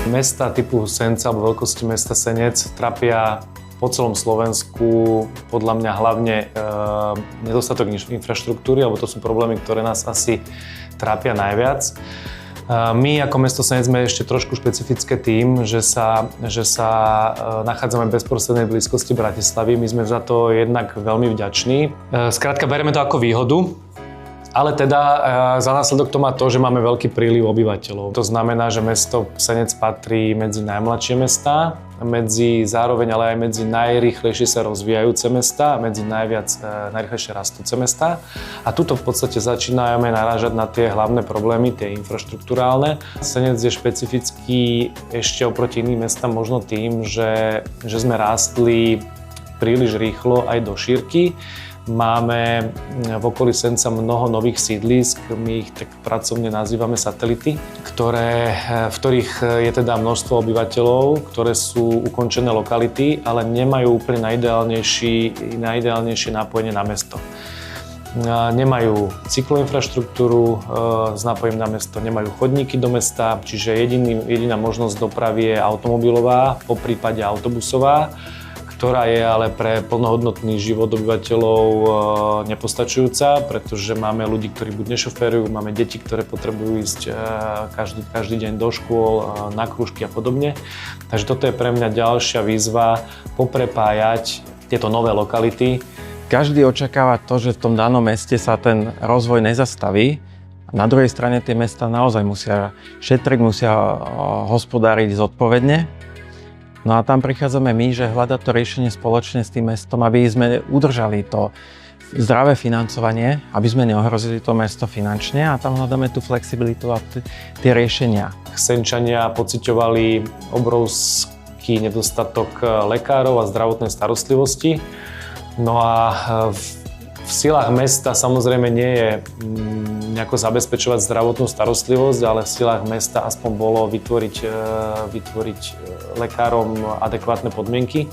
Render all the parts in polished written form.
Mesta typu Senca alebo veľkosti mesta Senec trápia po celom Slovensku podľa mňa hlavne nedostatok infraštruktúry, alebo to sú problémy, ktoré nás asi trápia najviac. My ako mesto Senec sme ešte trošku špecifické tým, že sa nachádzame v bezprostrednej blízkosti Bratislavy. My sme za to jednak veľmi vďační. Skrátka, bereme to ako výhodu. Ale teda za následok to má to, že máme veľký príliv obyvateľov. To znamená, že mesto Senec patrí medzi najmladšie mestá, zároveň ale aj medzi najrýchlejšie sa rozvíjajúce mestá, medzi najrýchlejšie rastúce mestá. A tuto v podstate začíname narážať na tie hlavné problémy, tie infraštruktúrálne. Senec je špecifický ešte oproti iným mestám možno tým, že sme rástli príliš rýchlo aj do šírky. Máme v okolí Senca mnoho nových sídlisk, my ich tak pracovne nazývame satelity, v ktorých je teda množstvo obyvateľov, ktoré sú ukončené lokality, ale nemajú úplne najideálnejšie nápojenie na mesto. Nemajú cykloinfraštruktúru s nápojím na mesto, nemajú chodníky do mesta, čiže jediná možnosť dopravy je automobilová, poprípade autobusová, ktorá je ale pre plnohodnotný život obyvateľov nepostačujúca, pretože máme ľudí, ktorí buď nešoférujú, máme deti, ktoré potrebujú ísť každý deň do škôl, na krúžky a podobne. Takže toto je pre mňa ďalšia výzva poprepájať tieto nové lokality. Každý očakáva to, že v tom danom meste sa ten rozvoj nezastaví. Na druhej strane tie mestá naozaj musia šetriť, musia hospodáriť zodpovedne. No a tam prichádzame my, že hľadať to riešenie spoločne s tým mestom, aby sme udržali to zdravé financovanie, aby sme neohrozili to mesto finančne, a tam hľadáme tú flexibilitu a tie riešenia. Senčania pociťovali obrovský nedostatok lekárov a zdravotnej starostlivosti. No a v silách mesta samozrejme nie je nejako zabezpečovať zdravotnú starostlivosť, ale v silách mesta aspoň bolo vytvoriť lekárom adekvátne podmienky.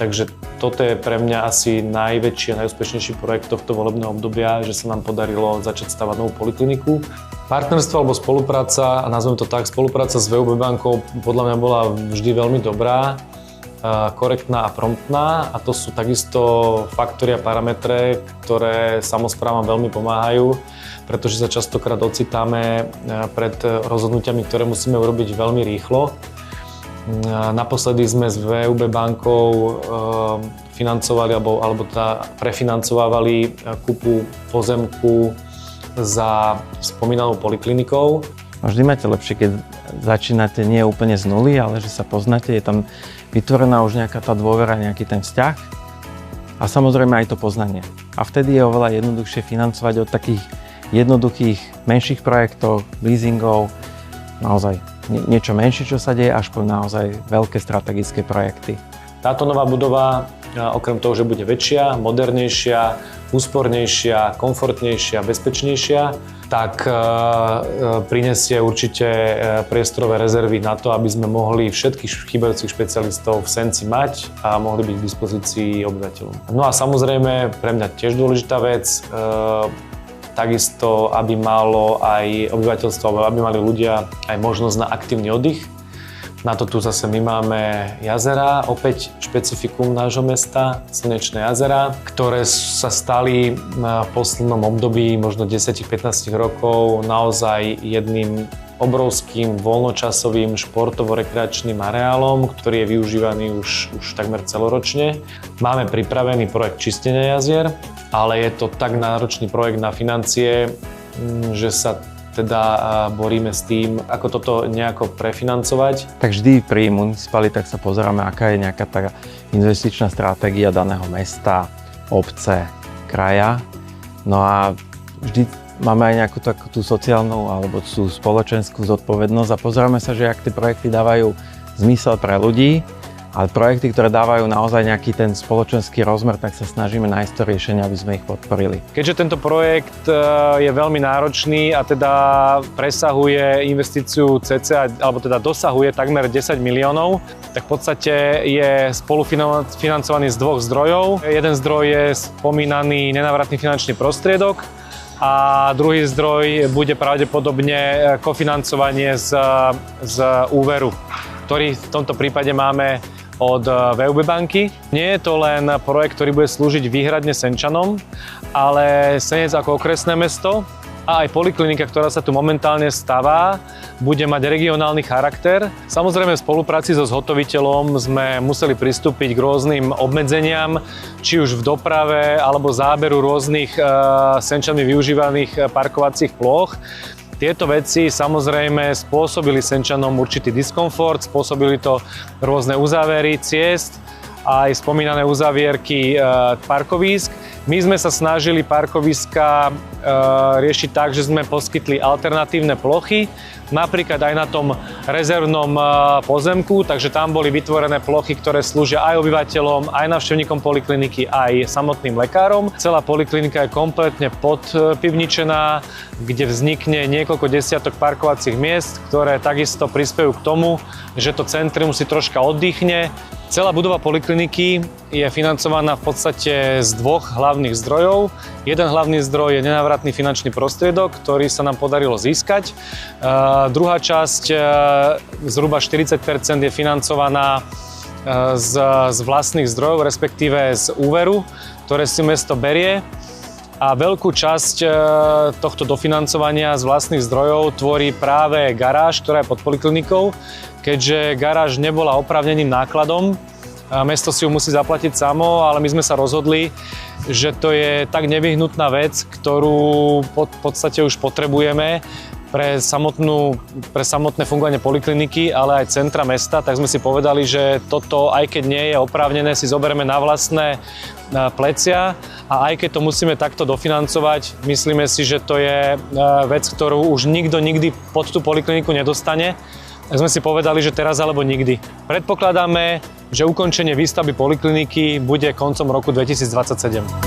Takže toto je pre mňa asi najväčší a najúspešnejší projekt tohto volebného obdobia, že sa nám podarilo začať stavať novú polikliniku. Partnerstvo alebo spolupráca, a nazvem to tak, spolupráca s VUB bankou podľa mňa bola vždy veľmi dobrá, korektná a promptná, a to sú takisto faktory a parametre, ktoré samosprávam veľmi pomáhajú, pretože sa častokrát ocitáme pred rozhodnutiami, ktoré musíme urobiť veľmi rýchlo. Naposledy sme s VUB bankou financovali alebo prefinancovávali kúpu pozemku za spomínanou poliklinikou. Vždy máte lepšie, keď začínate nie úplne z nuly, ale že sa poznáte, je tam vytvorená už nejaká tá dôvera, nejaký ten vzťah a samozrejme aj to poznanie. A vtedy je oveľa jednoduchšie financovať od takých jednoduchých menších projektov, leasingov, naozaj niečo menšie, čo sa deje, až po naozaj veľké strategické projekty. Táto nová budova, okrem toho, že bude väčšia, modernejšia, úspornejšia, komfortnejšia, bezpečnejšia, tak prinesie určite priestorové rezervy na to, aby sme mohli všetkých chýbajúcich špecialistov v Senci mať a mohli byť k dispozícii obyvateľom. No a samozrejme, pre mňa tiež dôležitá vec, takisto, aby malo aj obyvateľstvo, aby mali ľudia aj možnosť na aktívny oddych. Na to tu zase my máme jazera, opäť špecifikum nášho mesta, Slnečné jazera, ktoré sa stali v poslednom období, možno 10-15 rokov, naozaj jedným obrovským voľnočasovým športovo-rekreačným areálom, ktorý je využívaný už takmer celoročne. Máme pripravený projekt čistenia jazier, ale je to tak náročný projekt na financie, že sa teda boríme s tým, ako toto nejako prefinancovať. Tak vždy pri municipalitách sa pozeráme, aká je nejaká tá investičná stratégia daného mesta, obce, kraja. No a vždy máme aj nejakú takú tú sociálnu alebo tú spoločenskú zodpovednosť a pozeráme sa, že ak tie projekty dávajú zmysel pre ľudí, ale projekty, ktoré dávajú naozaj nejaký ten spoločenský rozmer, tak sa snažíme nájsť to riešenie, aby sme ich podporili. Keďže tento projekt je veľmi náročný a teda presahuje investíciu cca, alebo teda dosahuje takmer 10 miliónov, tak v podstate je spolufinancovaný z dvoch zdrojov. Jeden zdroj je spomínaný nenávratný finančný prostriedok a druhý zdroj bude pravdepodobne kofinancovanie z úveru, ktorý v tomto prípade máme od VUB banky. Nie je to len projekt, ktorý bude slúžiť výhradne Senčanom, ale Senec ako okresné mesto a aj poliklinika, ktorá sa tu momentálne stavá, bude mať regionálny charakter. Samozrejme v spolupráci so zhotoviteľom sme museli pristúpiť k rôznym obmedzeniam, či už v doprave alebo záberu rôznych Senčanmi využívaných parkovacích plôch. Tieto veci samozrejme spôsobili Senčanom určitý diskomfort, spôsobili to rôzne uzávery ciest, aj spomínané uzavierky parkovísk. My sme sa snažili parkoviska riešiť tak, že sme poskytli alternatívne plochy, napríklad aj na tom rezervnom pozemku, takže tam boli vytvorené plochy, ktoré slúžia aj obyvateľom, aj návštevníkom polikliniky, aj samotným lekárom. Celá poliklinika je kompletne podpivničená, kde vznikne niekoľko desiatok parkovacích miest, ktoré takisto prispejú k tomu, že to centrum si troška oddychne. Celá budova polikliniky je financovaná v podstate z dvoch hlavných zdrojov. Jeden hlavný zdroj je nenávratný finančný prostriedok, ktorý sa nám podarilo získať. Druhá časť, zhruba 40 % je financovaná z vlastných zdrojov, respektíve z úveru, ktoré si mesto berie. A veľkú časť tohto dofinancovania z vlastných zdrojov tvorí práve garáž, ktorá je pod poliklinikou. Keďže garáž nebola oprávneným nákladom, mesto si ju musí zaplatiť samo, ale my sme sa rozhodli, že to je tak nevyhnutná vec, ktorú v podstate už potrebujeme pre samotné fungovanie polikliniky, ale aj centra mesta, tak sme si povedali, že toto, aj keď nie je oprávnené, si zoberieme na vlastné plecia a aj keď to musíme takto dofinancovať, myslíme si, že to je vec, ktorú už nikto nikdy pod tú polikliniku nedostane. Tak sme si povedali, že teraz alebo nikdy. Predpokladáme, že ukončenie výstavby polikliniky bude koncom roku 2027.